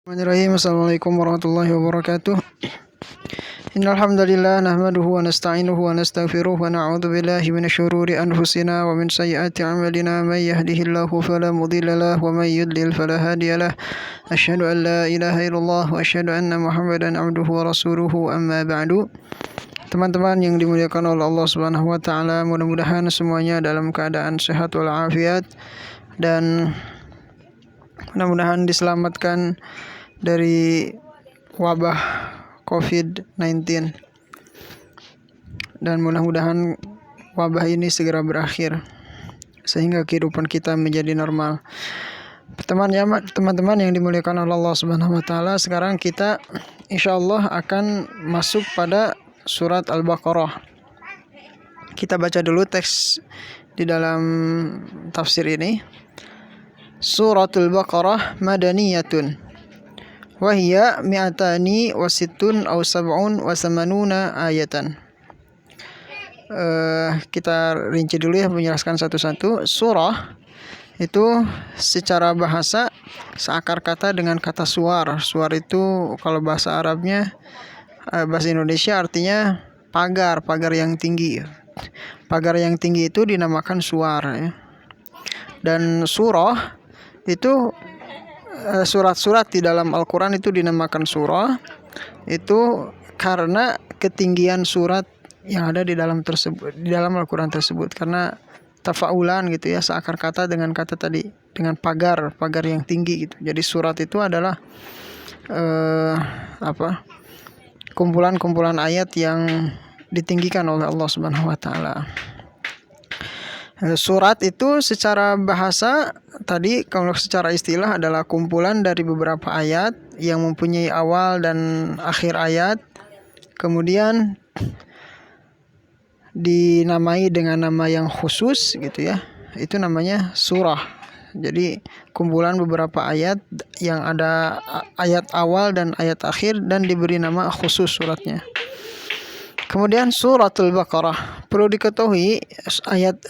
Bismillahirrahmanirrahim. Assalamualaikum warahmatullahi wabarakatuh. Innal hamdalillah nahmaduhu wa nasta'inuhu wa nastaghfiruh wa na'udzu billahi minasy syururi anfusina wa min sayyiati a'malina may yahdihillahu fala mudilla lahu wa may yudlil fala hadiyalah. Asyhadu an la ilaha illallah wa asyhadu anna Muhammadan 'abduhu wa rasuluhu amma ba'du. Teman-teman yang dimuliakan oleh Allah Subhanahu wa taala, mudah-mudahan semuanya dalam keadaan sehat walafiat dan mudah-mudahan diselamatkan dari wabah COVID-19 dan mudah-mudahan wabah ini segera berakhir sehingga kehidupan kita menjadi normal. Teman-teman yang dimuliakan oleh Allah Subhanahu wa taala, sekarang kita insyaallah akan masuk pada surat Al-Baqarah. Kita baca dulu teks di dalam tafsir ini. Suratul Baqarah madaniyatun wa hiya mi'atani wa sittun aw sab'un wa samanuna ayatan. Kita rinci dulu ya, menjelaskan satu-satu. Surah itu secara bahasa seakar kata dengan kata suar. Suar itu kalau bahasa Arabnya, bahasa Indonesia artinya pagar yang tinggi. Pagar yang tinggi itu dinamakan suar ya. Dan surah itu surat-surat di dalam Al-Quran itu dinamakan surah itu karena ketinggian surat yang ada di dalam Al-Quran tersebut, karena tafaulan gitu ya, seakar kata dengan kata tadi, dengan pagar yang tinggi gitu. Jadi surat itu adalah kumpulan-kumpulan ayat yang ditinggikan oleh Allah Subhanahu wa taala. Surat itu secara bahasa tadi, kalau secara istilah adalah kumpulan dari beberapa ayat yang mempunyai awal dan akhir ayat, kemudian dinamai dengan nama yang khusus gitu ya, itu namanya surah. Jadi kumpulan beberapa ayat yang ada ayat awal dan ayat akhir dan diberi nama khusus suratnya. Kemudian suratul Baqarah, perlu diketahui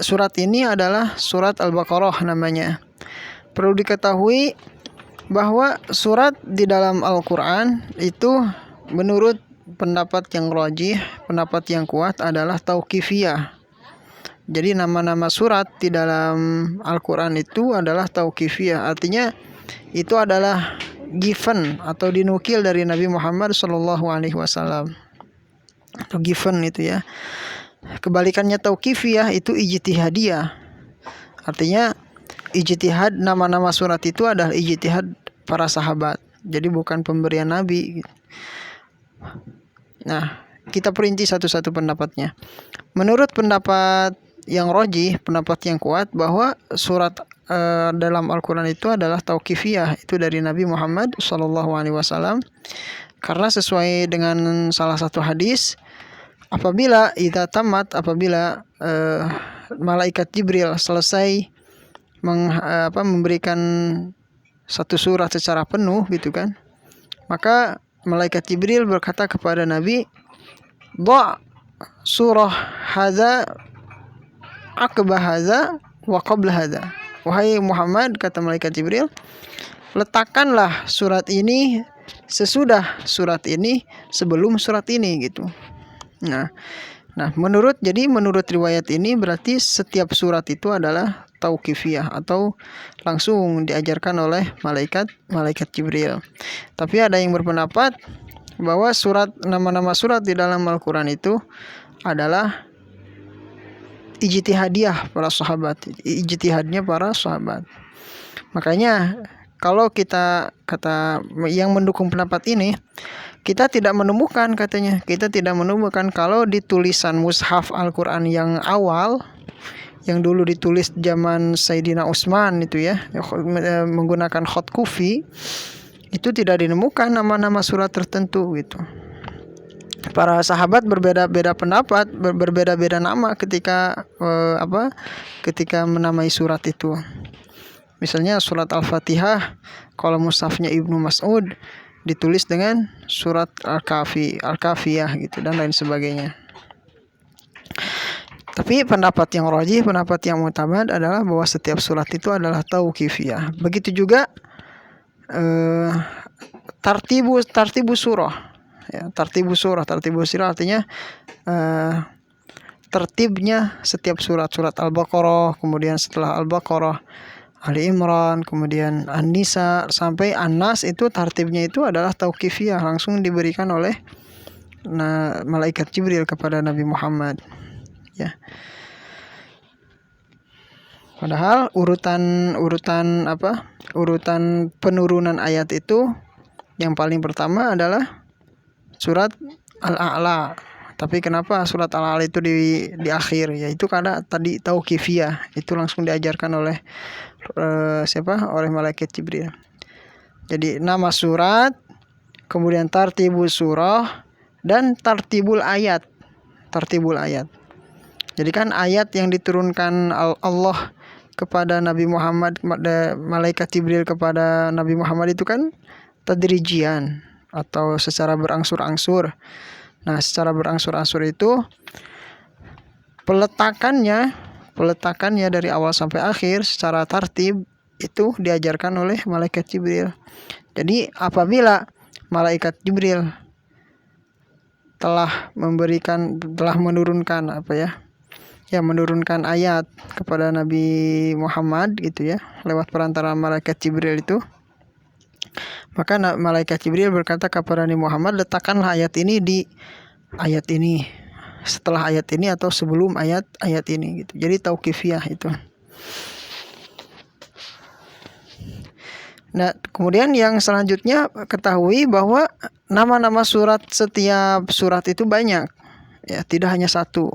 surat ini adalah surat Al-Baqarah namanya. Perlu diketahui bahwa surat di dalam Al-Quran itu menurut pendapat yang rajih, pendapat yang kuat adalah tauqifiyah. Jadi nama-nama surat di dalam Al-Quran itu adalah tauqifiyah, artinya itu adalah given atau dinukil dari Nabi Muhammad SAW. Atau given itu ya. Kebalikannya tauqifiyah itu ijtihadiyah. Artinya ijtihad, nama-nama surat itu adalah ijtihad para sahabat. Jadi bukan pemberian Nabi. Nah, kita perinci satu-satu pendapatnya. Menurut pendapat yang rajih, pendapat yang kuat, bahwa surat dalam Al-Quran itu adalah tauqifiyah, itu dari Nabi Muhammad SAW. Karena sesuai dengan salah satu hadis, apabila malaikat Jibril selesai memberikan satu surat secara penuh gitu kan, maka malaikat Jibril berkata kepada Nabi, "Dha' surah hadza aqba hadza wa qabla hadza." Wahai Muhammad, kata malaikat Jibril, letakkanlah surat ini sesudah surat ini, sebelum surat ini gitu. Nah, menurut riwayat ini berarti setiap surat itu adalah tauqifiyah atau langsung diajarkan oleh malaikat Jibril. Tapi ada yang berpendapat bahwa nama-nama surat di dalam Al-Quran itu adalah ijtihadnya para sahabat. Makanya kalau kita kata yang mendukung pendapat ini, kita tidak menemukan kalau di tulisan mushaf Al-Quran yang awal, yang dulu ditulis zaman Sayyidina Utsman itu ya, menggunakan khat kufi, itu tidak ditemukan nama-nama surat tertentu gitu. Para sahabat berbeda-beda pendapat, berbeda-beda nama ketika menamai surat itu. Misalnya surat Al-Fatihah, kalau mushafnya Ibnu Mas'ud ditulis dengan surat Al-Kafiyah gitu, dan lain sebagainya. Tapi pendapat yang rajih, pendapat yang mu'tamad adalah bahwa setiap surat itu adalah tauqifiyah. Begitu juga tartibu surah. Ya, tartibu surah artinya tertibnya setiap surat. Surat Al-Baqarah, kemudian setelah Al-Baqarah Ali Imran, kemudian An-Nisa sampai An-Nas, itu tartibnya itu adalah tauqifiyah, langsung diberikan oleh malaikat Jibril kepada Nabi Muhammad. Ya. Padahal urutan penurunan ayat itu yang paling pertama adalah surat Al-A'la. Tapi kenapa surat Al-A'la itu di akhir? Yaitu karena tadi tauqifiyah, itu langsung diajarkan oleh oleh malaikat Jibril. Jadi nama surat, kemudian tartibul surah, dan tartibul ayat. Jadi kan ayat yang diturunkan Allah kepada Nabi Muhammad, malaikat Jibril kepada Nabi Muhammad itu kan tadrijian atau secara berangsur-angsur. Nah, secara berangsur-angsur itu peletakannya dari awal sampai akhir secara tertib itu diajarkan oleh malaikat Jibril. Jadi apabila malaikat Jibril telah menurunkan menurunkan ayat kepada Nabi Muhammad gitu ya, lewat perantara malaikat Jibril itu, maka malaikat Jibril berkata kepada Nabi Muhammad, letakkanlah ayat ini di ayat ini, setelah ayat ini atau sebelum ayat ini gitu. Jadi tauqifiyah itu. Nah, kemudian yang selanjutnya ketahui bahwa nama-nama surat, setiap surat itu banyak. Ya, tidak hanya satu.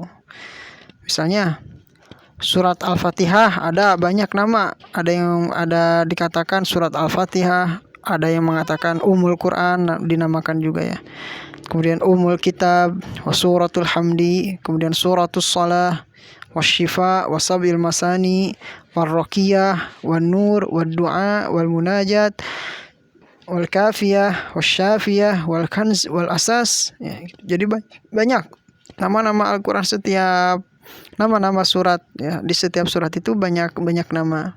Misalnya surat Al-Fatihah ada banyak nama. Ada dikatakan surat Al-Fatihah, ada yang mengatakan Ummul Quran dinamakan juga ya. Kemudian Ummul Kitab, Suratul Hamdi, kemudian Suratul Salah, Wasyifa, Wasabil Masani, Warraqiyah, Wan Nur, Wad Du'a, Wal Munajat, Wal Kafiyah, Wasyafiyah, Wal Kanz, Wal Asas. Ya, jadi banyak nama-nama Al-Quran, setiap nama-nama surat ya, di setiap surat itu banyak nama.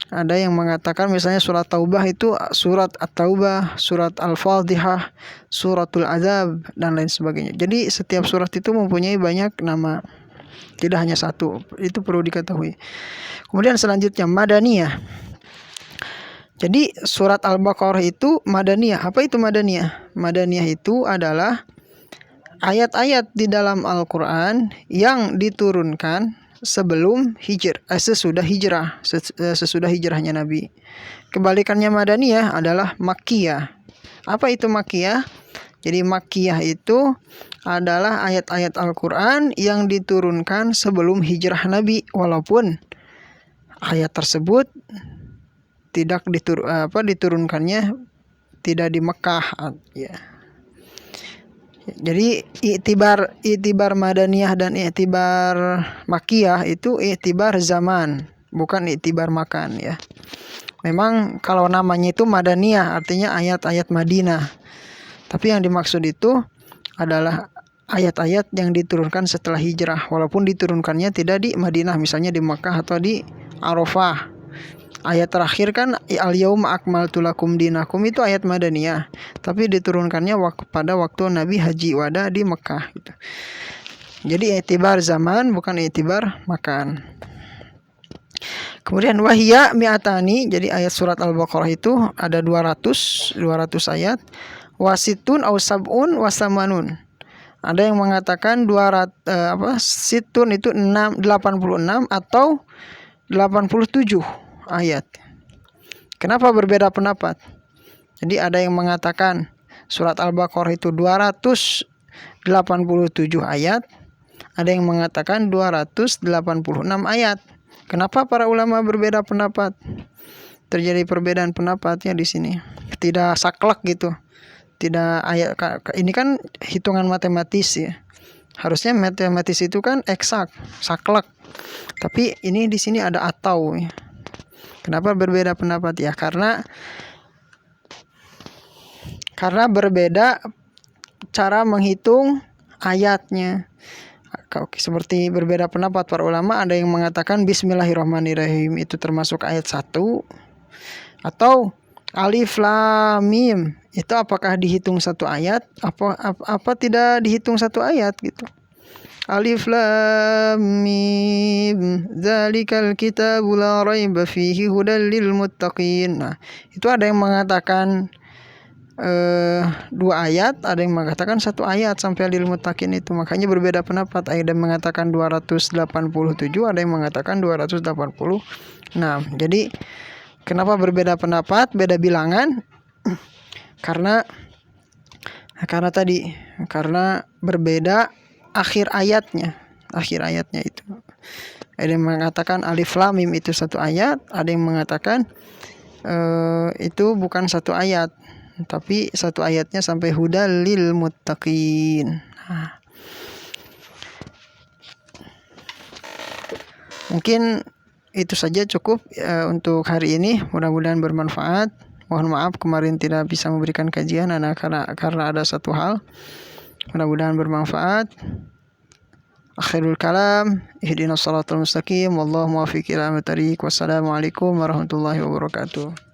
Ada yang mengatakan misalnya surat Taubah itu surat At-Taubah, surat Al-Fatihah, suratul Azab, dan lain sebagainya. Jadi setiap surat itu mempunyai banyak nama, tidak hanya satu. Itu perlu diketahui. Kemudian selanjutnya Madaniyah. Jadi surat Al-Baqarah itu Madaniyah. Apa itu Madaniyah? Madaniyah itu adalah ayat-ayat di dalam Al-Quran yang diturunkan sesudah hijrahnya Nabi. Kebalikannya Madaniyah adalah Makkiyah. Apa itu Makkiyah? Jadi Makkiyah itu adalah ayat-ayat Al-Quran yang diturunkan sebelum hijrah Nabi, walaupun ayat tersebut diturunkannya tidak di Mekah ya. Jadi i'tibar Madaniyah dan i'tibar Makkiyah itu i'tibar zaman, bukan i'tibar makan ya. Memang kalau namanya itu Madaniyah artinya ayat-ayat Madinah. Tapi yang dimaksud itu adalah ayat-ayat yang diturunkan setelah hijrah, walaupun diturunkannya tidak di Madinah, misalnya di Makkah atau di Arafah. Ayat terakhir kan Al-Yauma akmaltu lakum dinakum, itu ayat Madaniyah, tapi diturunkannya pada waktu Nabi haji wada di Mekah gitu. Jadi i'tibar zaman, bukan i'tibar makan. Kemudian wahiyya mi'atani, jadi ayat surat Al-Baqarah itu ada 200 ayat. Wasitun au sab'un wasamanun. Ada yang mengatakan 200 situn itu 86 atau 87 ayat. Kenapa berbeda pendapat? Jadi ada yang mengatakan surat Al-Baqarah itu 287 ayat, ada yang mengatakan 286 ayat. Kenapa para ulama berbeda pendapat? Terjadi perbedaan pendapatnya di sini. Tidak saklek gitu. Tidak ayat, ini kan hitungan matematis ya. Harusnya matematis itu kan eksak, saklek. Tapi ini di sini ada atau ya. Kenapa berbeda pendapat ya? Karena berbeda cara menghitung ayatnya. Seperti berbeda pendapat para ulama, ada yang mengatakan Bismillahirrahmanirrahim itu termasuk ayat 1, atau Alif lam mim itu apakah dihitung satu ayat? Apa tidak dihitung satu ayat gitu? Alif lam mim dzalikal kitabu la raiba fihi hudal lil muttaqin. Nah, itu ada yang mengatakan 2 ayat, ada yang mengatakan 1 ayat sampai lil muttaqin itu. Makanya berbeda pendapat. Ada yang mengatakan 287, ada yang mengatakan 280. Nah, jadi kenapa berbeda pendapat, beda bilangan? Karena berbeda akhir ayatnya itu. Ada yang mengatakan alif lam mim itu 1 ayat, ada yang mengatakan itu bukan 1 ayat, tapi 1 ayatnya sampai hudal lil muttaqin. Nah, mungkin itu saja cukup untuk hari ini. Mudah-mudahan bermanfaat. Mohon maaf kemarin tidak bisa memberikan kajian karena ada satu hal. Mudah-mudahan bermanfaat. Akhirul kalam, ihdinas shiratal mustaqim, wallahu muwaffiq ila aqwamit thoriq. Wassalamualaikum warahmatullahi wabarakatuh.